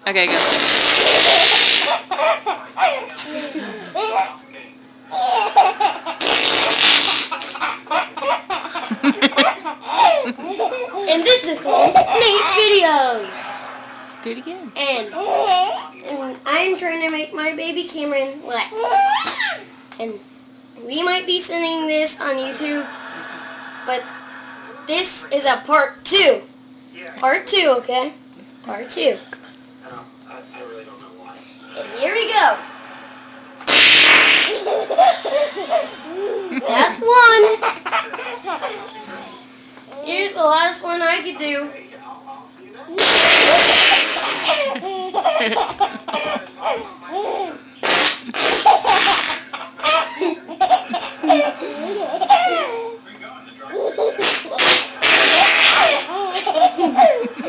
Okay, go. And this is called Nate's Videos. Do it again. And I'm trying to make my baby Cameron wet. And we might be sending this on YouTube, but this is a part 2. Part 2, okay? Part 2. I really don't know why. And here we go. That's one. Here's the last one I could do.